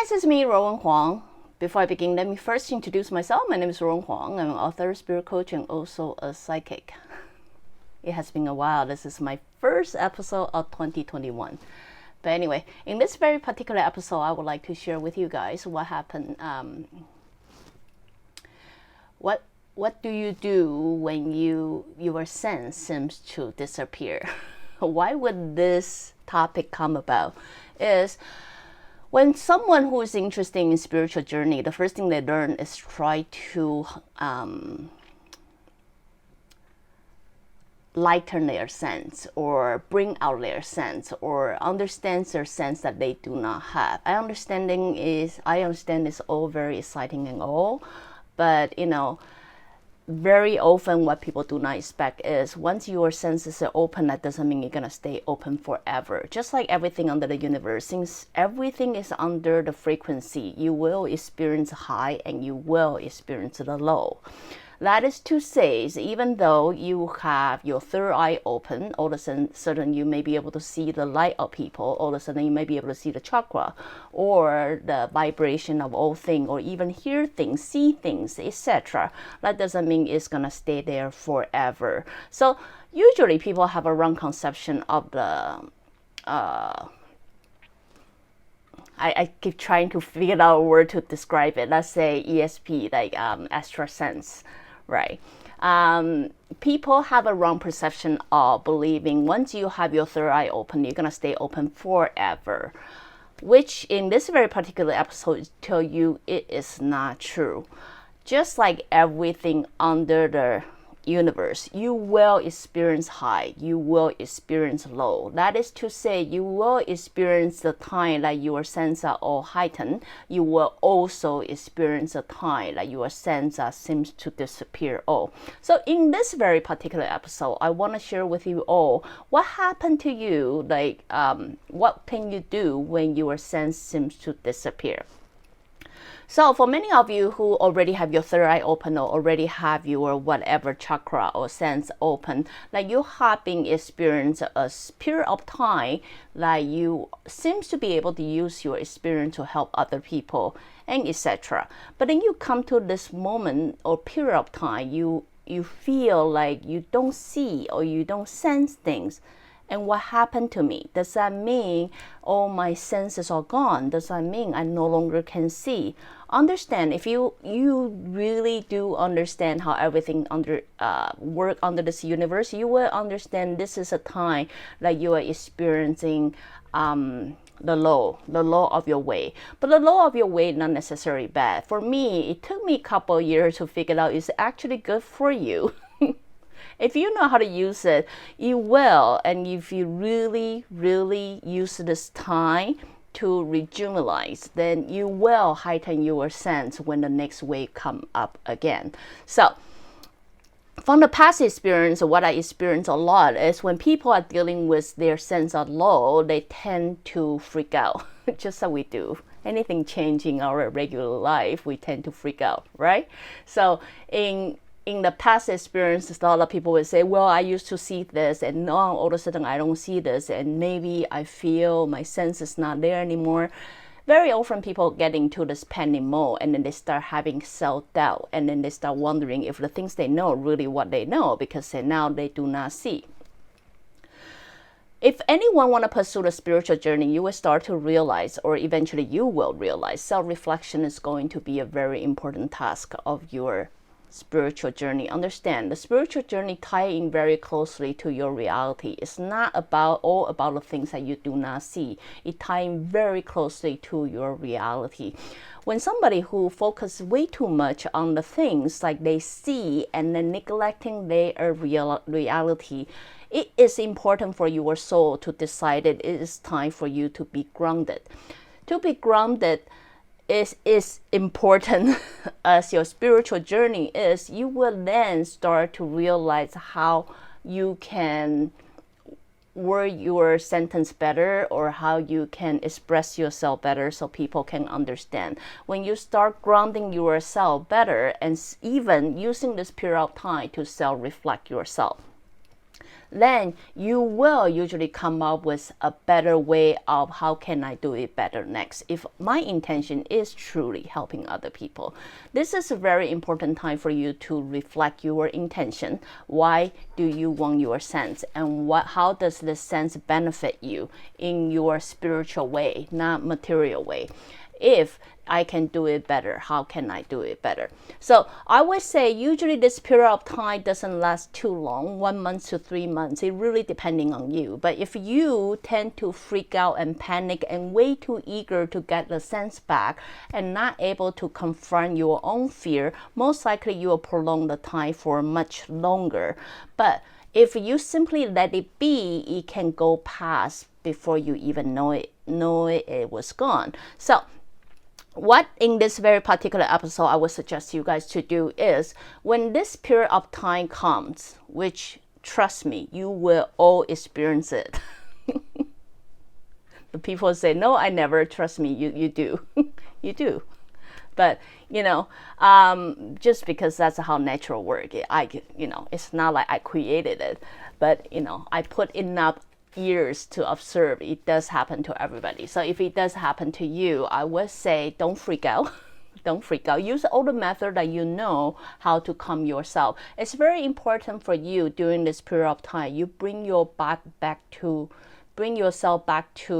guys, it's me, Ruowen Huang. Before I begin, let me first introduce myself. My name is Ruowen Huang. I'm an author, spirit coach, and also a psychic. It has been a while. This is my first episode of 2021. But anyway, in this very particular episode, I would like to share with you guys what happened. What do you do when your sense seems to disappear? Why would this topic come about? Is when someone who is interested in spiritual journey, the first thing they learn is try to lighten their sense or bring out their sense or understand their sense that they do not have. I understand it's all very exciting and all, but very often what people do not expect is once your senses are open, that doesn't mean you're going to stay open forever. Just like everything under the universe, since everything is under the frequency, you will experience high and you will experience the low. That is to say, even though you have your third eye open, all of a sudden you may be able to see the light of people, all of a sudden you may be able to see the chakra or the vibration of all things, or even hear things, see things, etc. That doesn't mean it's going to stay there forever. So usually people have a wrong conception of the I keep trying to figure out a word to describe it. Let's say ESP, like extra sense, right? People have a wrong perception of believing once you have your third eye open, you're going to stay open forever, which in this very particular episode tell you it is not true. Just like everything under the universe, you will experience high, you will experience low. That is to say, you will experience the time that your senses are all heightened. You will also experience a time that your sense seems to disappear all. So in this very particular episode, I want to share with you all what happened to you, like what can you do when your sense seems to disappear. So for many of you who already have your third eye open or already have your whatever chakra or sense open, like you have been experiencing a period of time that you seems to be able to use your experience to help other people and etc. But then you come to this moment or period of time, you feel like you don't see or you don't sense things. And what happened to me? Does that mean all my senses are gone? Does that mean I no longer can see? Understand, if you really do understand how everything work under this universe, you will understand this is a time that you are experiencing the low of your way. But the low of your way not necessarily bad. For me, it took me a couple of years to figure out it's actually good for you. If you know how to use it, you will. And if you really, really use this time to rejuvenate, then you will heighten your sense when the next wave come up again. So from the past experience, what I experience a lot is when people are dealing with their sense of low, they tend to freak out, just as we do. Anything changing our regular life, we tend to freak out, right? So in the past experience, a lot of people would say, well, I used to see this and now all of a sudden I don't see this and maybe I feel my sense is not there anymore. Very often people get into this panic mode and then they start having self-doubt and then they start wondering if the things they know are really what they know because now they do not see. If anyone want to pursue the spiritual journey, you will start to realize, or eventually you will realize, self-reflection is going to be a very important task of your spiritual journey. Understand, the spiritual journey tie in very closely to your reality. It's not all about the things that you do not see. It tie in very closely to your reality. When somebody who focus way too much on the things like they see and then neglecting their reality, it is important for your soul to decide that it is time for you to be grounded. To be grounded is important as your spiritual journey is. You will then start to realize how you can word your sentence better or how you can express yourself better so people can understand. When you start grounding yourself better and even using this period of time to self-reflect yourself, then you will usually come up with a better way of how can I do it better next if my intention is truly helping other people. This is a very important time for you to reflect your intention. Why do you want your sense, and how does this sense benefit you in your spiritual way, not material way? If I can do it better, how can I do it better? So I would say usually this period of time doesn't last too long, 1 month to 3 months. It really depending on you. But if you tend to freak out and panic and way too eager to get the sense back and not able to confront your own fear, most likely you will prolong the time for much longer. But if you simply let it be, it can go past before you even know it was gone. So what in this very particular episode I would suggest you guys to do is, when this period of time comes, which trust me, you will all experience it. The people say, no, I never. Trust me, you do. You do. But, just because that's how natural work, it's not like I created it, but, I put enough years to observe. It does happen to everybody. So if it does happen to you, I would say don't freak out. Don't freak out. Use all the method that you know how to calm yourself. It's very important for you during this period of time. You bring yourself back to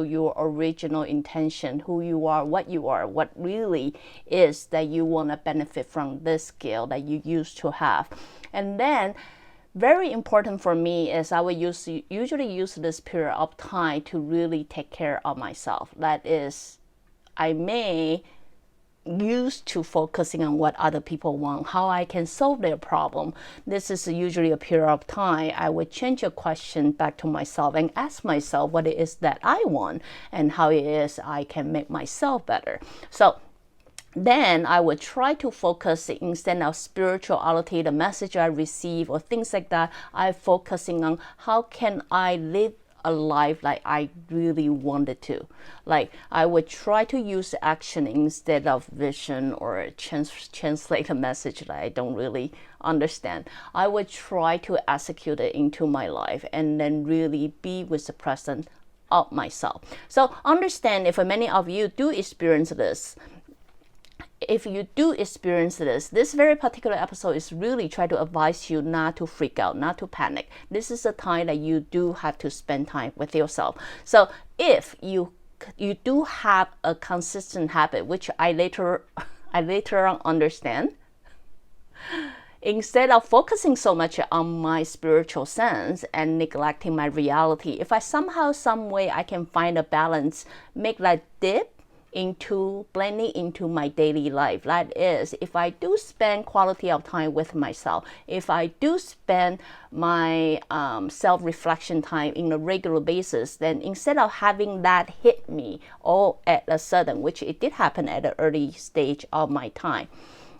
your original intention, who you are, what really is that you want to benefit from this skill that you used to have. And then very important for me is I would usually use this period of time to really take care of myself. That is, I may used to focusing on what other people want, how I can solve their problem. This is usually a period of time I would change a question back to myself and ask myself what it is that I want and how it is I can make myself better. So then I would try to focus, instead of spirituality, the message I receive or things like that, I'm focusing on how can I live a life like I really wanted to. Like I would try to use action instead of vision or translate a message that I don't really understand. I would try to execute it into my life and then really be with the present of myself. So understand, if many of you do experience this, if you do experience this very particular episode is really try to advise you not to freak out, not to panic. This is a time that you do have to spend time with yourself. So if you do have a consistent habit, which I later on understand, instead of focusing so much on my spiritual sense and neglecting my reality, if I somehow, some way I can find a balance, make that dip blending into my daily life. That is, if I do spend quality of time with myself, if I do spend my self-reflection time in a regular basis, then instead of having that hit me all at a sudden, which it did happen at an early stage of my time,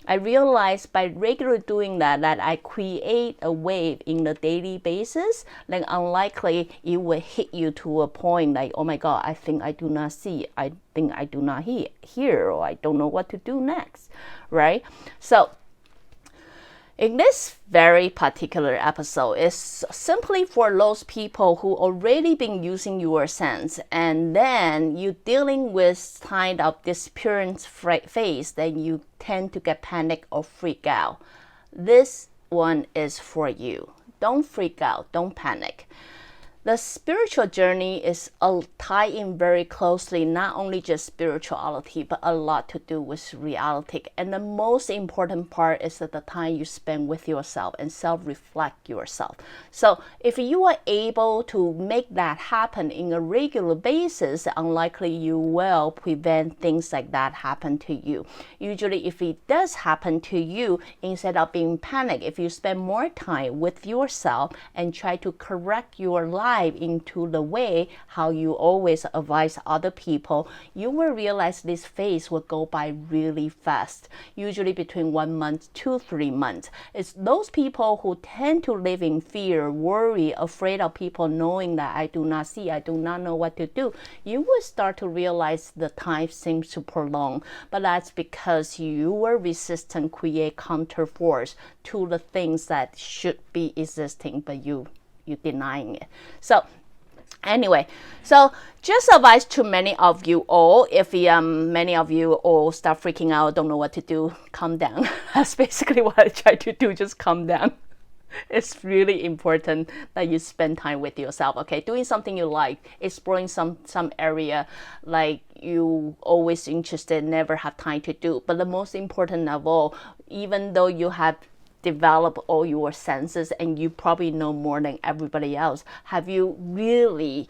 I realized by regularly doing that I create a wave in the daily basis, then unlikely it will hit you to a point like, oh my God, I think I do not see, I think I do not hear, or I don't know what to do next, right? So in this very particular episode is simply for those people who already been using your sense, and then you dealing with kind of disappearance phase, then you tend to get panic or freak out. This one is for you. Don't freak out, don't panic. The spiritual journey is tied in very closely, not only just spirituality, but a lot to do with reality. And the most important part is that the time you spend with yourself and self-reflect yourself. So if you are able to make that happen in a regular basis, unlikely you will prevent things like that happen to you. Usually if it does happen to you, instead of being panicked, if you spend more time with yourself and try to correct your life into the way how you always advise other people, you will realize this phase will go by really fast, usually between 1 month to 3 months. It's those people who tend to live in fear, worry, afraid of people knowing that I do not see, I do not know what to do. You will start to realize the time seems to prolong, but that's because you were resistant, create counter force to the things that should be existing, but you you're denying it. So anyway, so just advice to many of you all, if many of you all start freaking out, don't know what to do, calm down. That's basically what I try to do, just calm down. It's really important that you spend time with yourself, okay? Doing something you like, exploring some area like you always interested, never have time to do. But the most important of all, even though you have developed all your senses and you probably know more than everybody else, have you really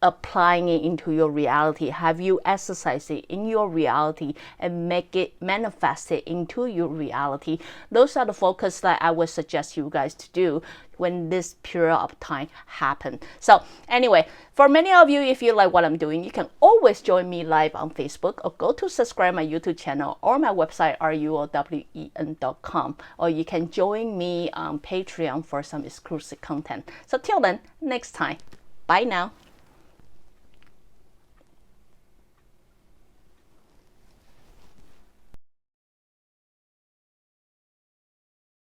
applying it into your reality? Have you exercised it in your reality and make it manifest it into your reality? Those are the focus that I would suggest you guys to do when this period of time happen. So anyway, for many of you, if you like what I'm doing, you can always join me live on Facebook, or go to subscribe my YouTube channel or my website ruowen.com, or you can join me on Patreon for some exclusive content. So till then, next time, bye now.